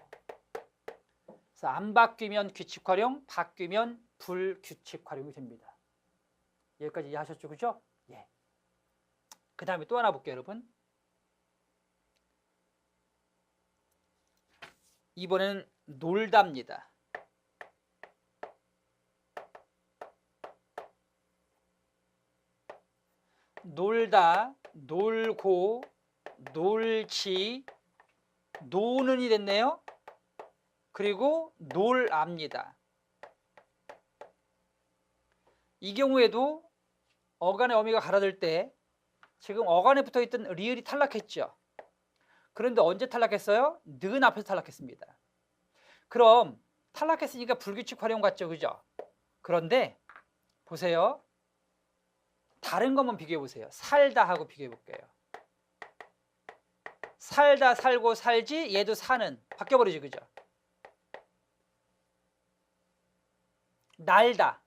그래서 안 바뀌면 규칙 활용, 바뀌면 불규칙 활용이 됩니다. 여기까지 이해하셨죠, 그죠? 예. 그 다음에 또 하나 볼게요, 여러분. 이번에는 놀답니다. 놀다, 놀고, 놀지, 노는이 됐네요. 그리고 놀압니다. 이 경우에도 어간의 어미가 갈아들 때 지금 어간에 붙어있던 리을이 탈락했죠. 그런데 언제 탈락했어요? 는 앞에서 탈락했습니다. 그럼 탈락했으니까 불규칙 활용 같죠, 그죠? 그런데 보세요. 다른 것만 비교해 보세요. 살다 하고 비교해 볼게요. 살다, 살고, 살지, 얘도 사는. 바뀌어버리죠, 그죠? 날다,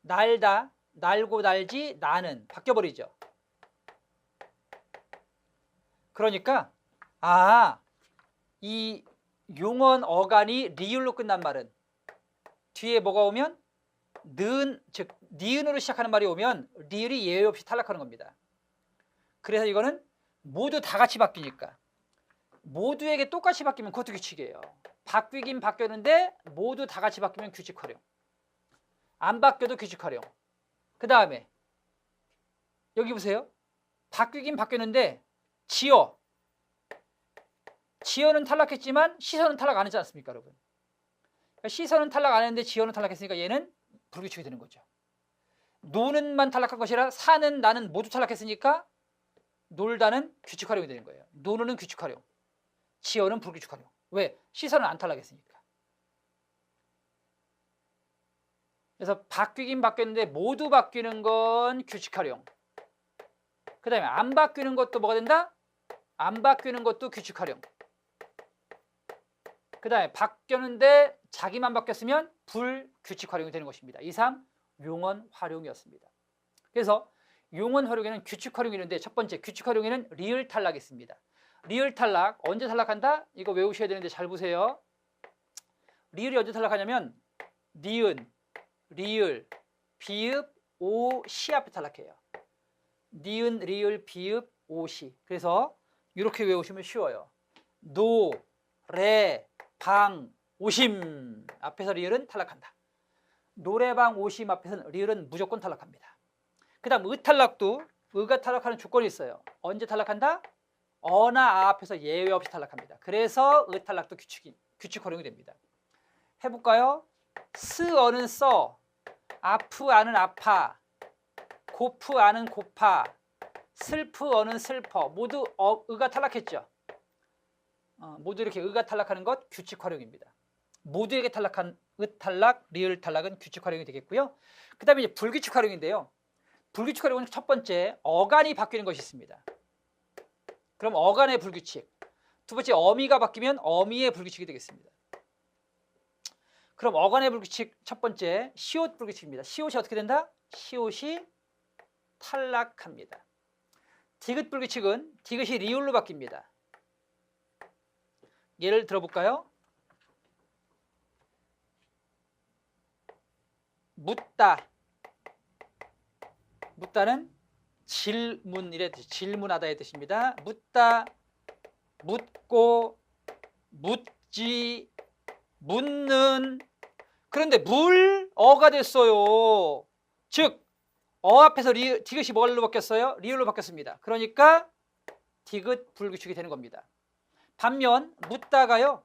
날다, 날고, 날지, 나는. 바뀌어버리죠. 그러니까 이 용언 어간이 리을로 끝난 말은 뒤에 뭐가 오면 는, 즉 니은으로 시작하는 말이 오면 리을이 예외 없이 탈락하는 겁니다. 그래서 이거는 모두 다 같이 바뀌니까 모두에게 똑같이 바뀌면 그것도 규칙이에요. 바뀌긴 바뀌었는데 모두 다 같이 바뀌면 규칙 활용. 안 바뀌어도 규칙 활용. 그 다음에 여기 보세요. 바뀌긴 바뀌었는데 지어는 탈락했지만 시선은 탈락 안 했지 않습니까, 여러분? 그러니까 시선은 탈락 안 했는데 지어는 탈락했으니까 얘는 불규칙이 되는 거죠. 노는만 탈락한 것이라 사는, 나는 모두 탈락했으니까 놀다는 규칙 활용이 되는 거예요. 노는 규칙 활용, 지어는 불규칙 활용. 왜? 시선은 안 탈락했으니까. 그래서 바뀌긴 바뀌었는데 모두 바뀌는 건 규칙 활용. 그 다음에 안 바뀌는 것도 뭐가 된다? 안 바뀌는 것도 규칙 활용. 그 다음에 바뀌었는데 자기만 바뀌었으면 불규칙 활용이 되는 것입니다. 이상 용언 활용이었습니다. 그래서 용언 활용에는 규칙 활용이 있는데 첫 번째 규칙 활용에는 리을 탈락이 있습니다. 리을 탈락 언제 탈락한다? 이거 외우셔야 되는데 잘 보세요. 리을이 언제 탈락하냐면 니은, 리을, 비읍, 오, 시 앞에 탈락해요. 니은, 리을, 비읍, 오, 시. 그래서 이렇게 외우시면 쉬워요. 노, 레, 방, 오심 앞에서 리을은 탈락한다. 노래방, 오심 앞에서는 리을은 무조건 탈락합니다. 그 다음 의탈락도 의가 탈락하는 조건이 있어요. 언제 탈락한다? 어나 아 앞에서 예외 없이 탈락합니다. 그래서 의탈락도 규칙 활용이 됩니다. 해볼까요? 스어는 써, 아프아는 아파, 고프아는 고파, 슬프어는 슬퍼. 모두 의가 탈락했죠. 모두 이렇게 의가 탈락하는 것 규칙 활용입니다. 모두에게 탈락한 의탈락, 리을 탈락은 규칙 활용이 되겠고요. 그 다음에 이제 불규칙 활용인데요. 불규칙 활용은 첫 번째 어간이 바뀌는 것이 있습니다. 그럼 어간의 불규칙. 두 번째 어미가 바뀌면 어미의 불규칙이 되겠습니다. 그럼 어간의 불규칙 첫 번째 시옷 불규칙입니다. 시옷이 어떻게 된다? 시옷이 탈락합니다. 디귿 불규칙은 디귿이 리을로 바뀝니다. 예를 들어볼까요? 묻다. 묻다는 질문이래 질문하다의 뜻입니다. 묻다, 묻고, 묻지, 묻는. 그런데 물어가 됐어요. 즉 앞에서 디귿이 뭘로 바뀌었어요? 리을로 바뀌었습니다. 그러니까 디귿 불규칙이 되는 겁니다. 반면 묻다가요.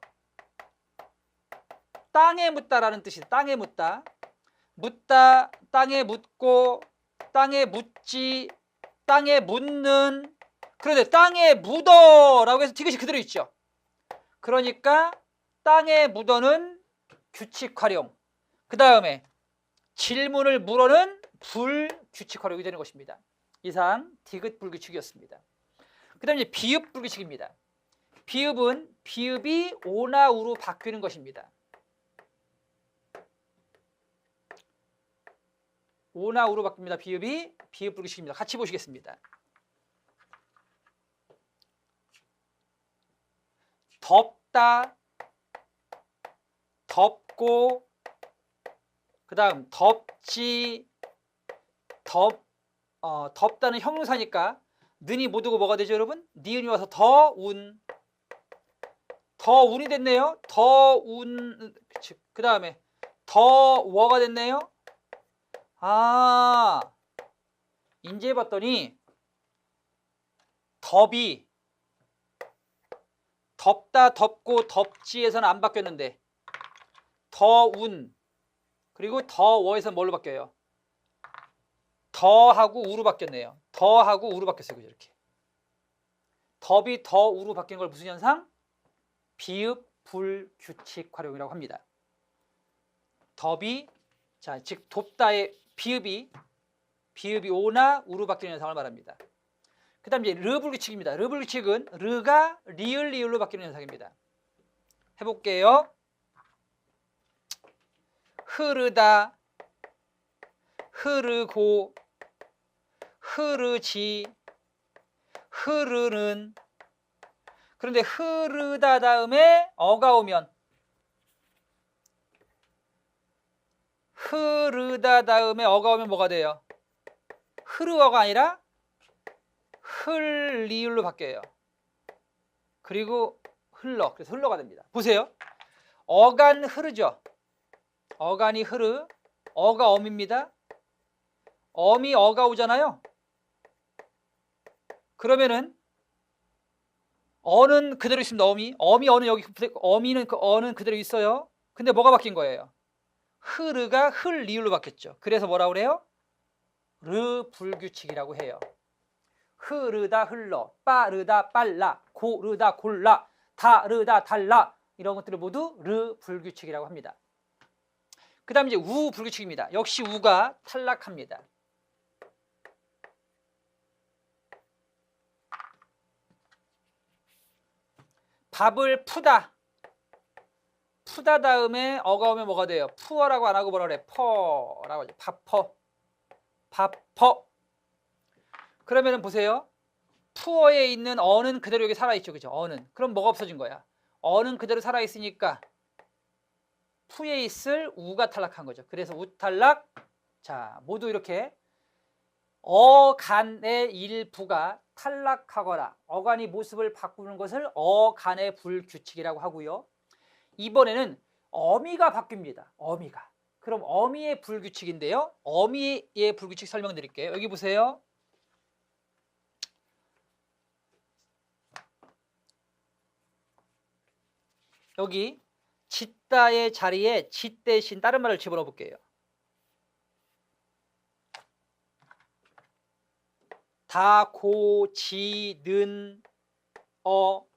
땅에 묻다라는 뜻이다. 땅에 묻다. 묻다, 땅에 묻고, 땅에 묻지, 땅에 묻는. 그런데 땅에 묻어라고 해서 디귿이 그대로 있죠. 그러니까 땅에 묻어는 규칙 활용. 그 다음에 질문을 물어는 불규칙 활용이 되는 것입니다. 이상 디귿 불규칙이었습니다. 그 다음에 비읍 불규칙입니다. 비읍은 비읍이 오나 우로 바뀌는 것입니다. 오나 우로 바뀝니다. 비읍이 비읍 불규칙입니다. 같이 보시겠습니다. 덥다, 덥고, 그 다음 덥지, 덥다는 형용사니까 는이 못 오고 뭐가 되죠, 여러분? 니은이 와서 더운. 더운이 됐네요. 더운. 그 다음에 더워가 됐네요. 이제 봤더니 덥이 덥다, 덥고, 덥지에서는 안 바뀌었는데 더운 그리고 더워에서 뭘로 바뀌어요? 더하고 우로 바뀌었네요. 더하고 우로 바뀌었어요. 그죠? 이렇게 덥이 더우로 바뀐 걸 무슨 현상? 비읍 불규칙 활용이라고 합니다. 덥이 즉 덥다의 비읍이 오나 우로 바뀌는 현상을 말합니다. 그 다음 이제 르 불규칙입니다. 르 불규칙은 르가 리을 리을로 바뀌는 현상입니다. 해볼게요. 흐르다, 흐르고, 흐르지, 흐르는. 그런데 흐르다 다음에 어가 오면 뭐가 돼요? 흐르어가 아니라 흘리을로 바뀌어요. 그리고 흘러. 그래서 흘러가 됩니다. 보세요. 어간 흐르죠. 어간이 흐르. 어가 엄입니다. 엄이 어가 오잖아요. 그러면은 어는 그대로 있습니다. 어미 어는 여기 어미는 그 어는 그대로 있어요. 근데 뭐가 바뀐 거예요? 흐르가 흘리을로 바뀌었죠. 그래서 뭐라고 그래요? 르 불규칙이라고 해요. 흐르다 흘러, 빠르다 빨라, 고르다 골라, 다르다 달라. 이런 것들을 모두 르 불규칙이라고 합니다. 그 다음에 이제 우 불규칙입니다. 역시 우가 탈락합니다. 밥을 푸다. 푸다 다음에 어가 오면 뭐가 돼요? 푸어라고 안 하고 뭐라 그래? 퍼라고 하죠. 밥퍼. 밥퍼. 그러면은 보세요. 푸어에 있는 어는 그대로 여기 살아있죠. 그죠? 어는. 그럼 뭐가 없어진 거야? 어는 그대로 살아있으니까 푸에 있을 우가 탈락한 거죠. 그래서 우 탈락. 자, 모두 이렇게 어간의 일부가 탈락하거나 어간이 모습을 바꾸는 것을 어간의 불규칙이라고 하고요. 이번에는 어미가 바뀝니다. 어미가. 그럼 어미의 불규칙인데요. 어미의 불규칙 설명드릴게요. 여기 보세요. 여기 짓다의 자리에 짓 대신 다른 말을 집어넣어 볼게요. 다, 고, 지, 는,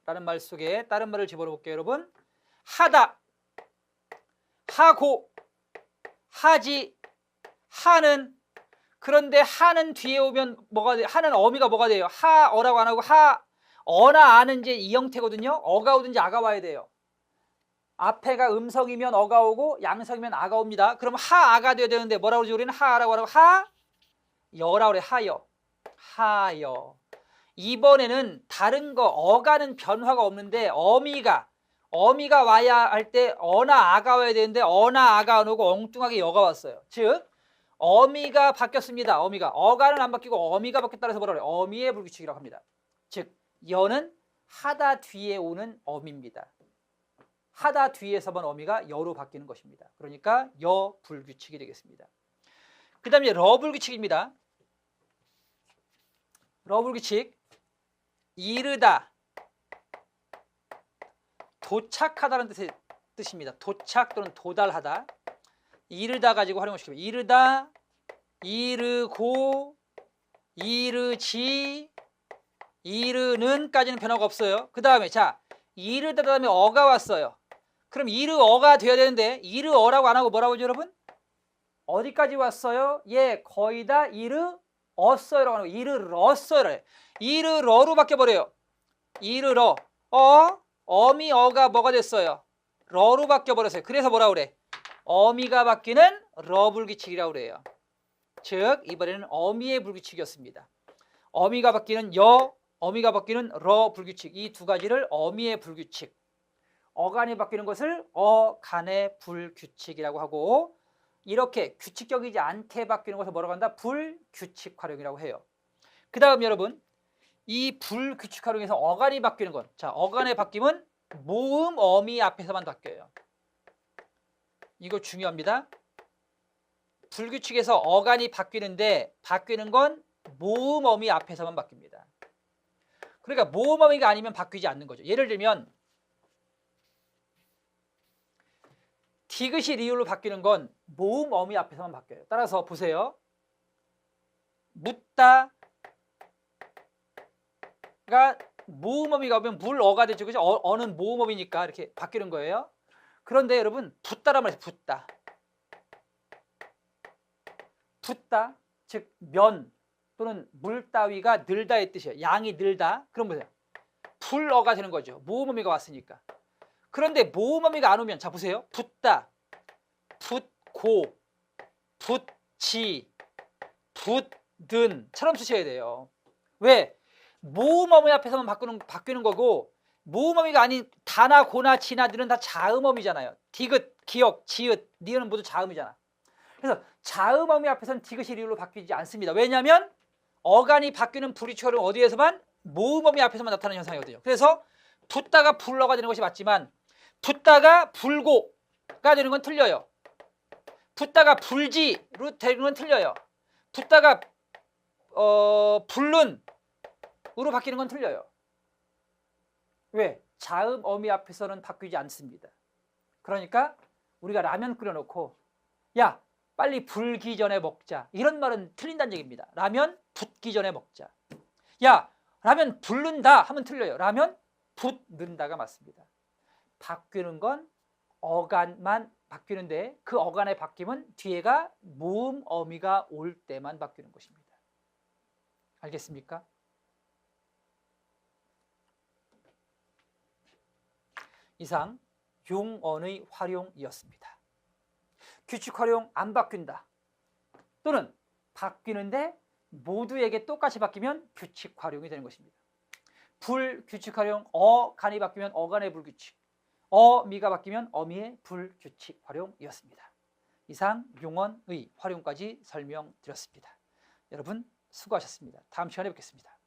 라는 말 속에 다른 말을 집어넣어 볼게요. 여러분. 하다, 하고, 하지, 하는. 그런데 하는 뒤에 오면 뭐가 돼요? 하는 어미가 뭐가 돼요? 하어라고 안 하고 어나 아는 이제 이 형태거든요. 어가 오든지 아가 와야 돼요. 앞에가 음성이면 어가 오고 양성이면 아가 옵니다. 그럼 하아가 돼야 되는데 뭐라고 그러지? 우리는 하라고 하고 하여라고 그래. 하여. 이번에는 다른 거 어가는 변화가 없는데 어미가 와야 할 때 어나 아가 와야 되는데 어나 아가 안 오고 엉뚱하게 여가 왔어요. 즉 어미가 바뀌었습니다. 어가는 안 바뀌고 어미가 바뀌었다 해서 뭐라 그래? 어미의 불규칙이라고 합니다. 즉 여는 하다 뒤에 오는 어미입니다. 하다 뒤에서만 어미가 여로 바뀌는 것입니다. 그러니까 여 불규칙이 되겠습니다. 그 다음에 러 불규칙입니다. 러 불규칙. 이르다, 도착하다는 뜻입니다. 도착 또는 도달하다. 이르다 가지고 활용을 시킵니다. 이르다, 이르고, 이르지, 이르는까지는 변화가 없어요. 그 다음에 자, 이르다 다음에 어가 왔어요. 그럼 이르어가 돼야 되는데 이르어라고 안 하고 뭐라고 하죠, 여러분? 어디까지 왔어요? 예, 거의 다 이르었어요라고 하고 이르렀어요. 이르러로 바뀌어버려요. 이르러. 어미 어가 뭐가 됐어요? 러로 바뀌어버렸어요. 그래서 뭐라 그래? 어미가 바뀌는 러 불규칙이라고 그래요. 즉 이번에는 어미의 불규칙이었습니다. 어미가 바뀌는 여, 어미가 바뀌는 러 불규칙. 이 두 가지를 어미의 불규칙, 어간이 바뀌는 것을 어간의 불규칙이라고 하고, 이렇게 규칙적이지 않게 바뀌는 것을 뭐라고 한다? 불규칙 활용이라고 해요. 그 다음 여러분, 이 불규칙 활용에서 어간이 바뀌는 것. 자, 어간의 바뀜은 모음 어미 앞에서만 바뀌어요. 이거 중요합니다. 불규칙에서 어간이 바뀌는데 바뀌는 건 모음 어미 앞에서만 바뀝니다. 그러니까 모음 어미가 아니면 바뀌지 않는 거죠. 예를 들면 디귿이 리을로 바뀌는 건 모음 어미 앞에서만 바뀌어요. 따라서 보세요. 묻다가 모음 어미가 오면 물어가 되죠. 그죠? 어는 모음 어미니까 이렇게 바뀌는 거예요. 그런데 여러분, 붓다란 말이에요. 붓다, 즉 면 또는 물 따위가 늘다의 뜻이에요. 양이 늘다. 그럼 보세요. 불어가 되는 거죠. 모음 어미가 왔으니까. 그런데 모음 어미가 안 오면, 자 보세요. 붓다, 붓고, 붓지, 붓든처럼 쓰셔야 돼요. 왜? 모음 어미 앞에서만 바뀌는 거고, 모음 어미가 아닌 다나 고나 지나 들은 다 자음 어미잖아요. 디귿, 기역, 지읒, 니은은 모두 자음이잖아. 그래서 자음 어미 앞에서는 디귿이 리을로 바뀌지 않습니다. 왜냐하면 어간이 바뀌는 불규칙은 어디에서만? 모음 어미 앞에서만 나타나는 현상이거든요. 그래서 붓다가 불러가 되는 것이 맞지만 붓다가 불고가 되는 건 틀려요. 붓다가 불지로 되는 건 틀려요. 붓다가 불른으로 바뀌는 건 틀려요. 왜? 자음 어미 앞에서는 바뀌지 않습니다. 그러니까 우리가 라면 끓여놓고 야, 빨리 불기 전에 먹자, 이런 말은 틀린다는 얘기입니다. 라면 붓기 전에 먹자. 야, 라면 불른다 하면 틀려요. 라면 붓는다가 맞습니다. 바뀌는 건 어간만 바뀌는데 그 어간의 바뀜은 뒤에가 모음 어미가 올 때만 바뀌는 것입니다. 알겠습니까? 이상 용언의 활용이었습니다. 규칙 활용 안 바뀐다. 또는 바뀌는데 모두에게 똑같이 바뀌면 규칙 활용이 되는 것입니다. 불규칙 활용, 어간이 바뀌면 어간의 불규칙, 어미가 바뀌면 어미의 불규칙 활용이었습니다. 이상 용언의 활용까지 설명드렸습니다. 여러분 수고하셨습니다. 다음 시간에 뵙겠습니다.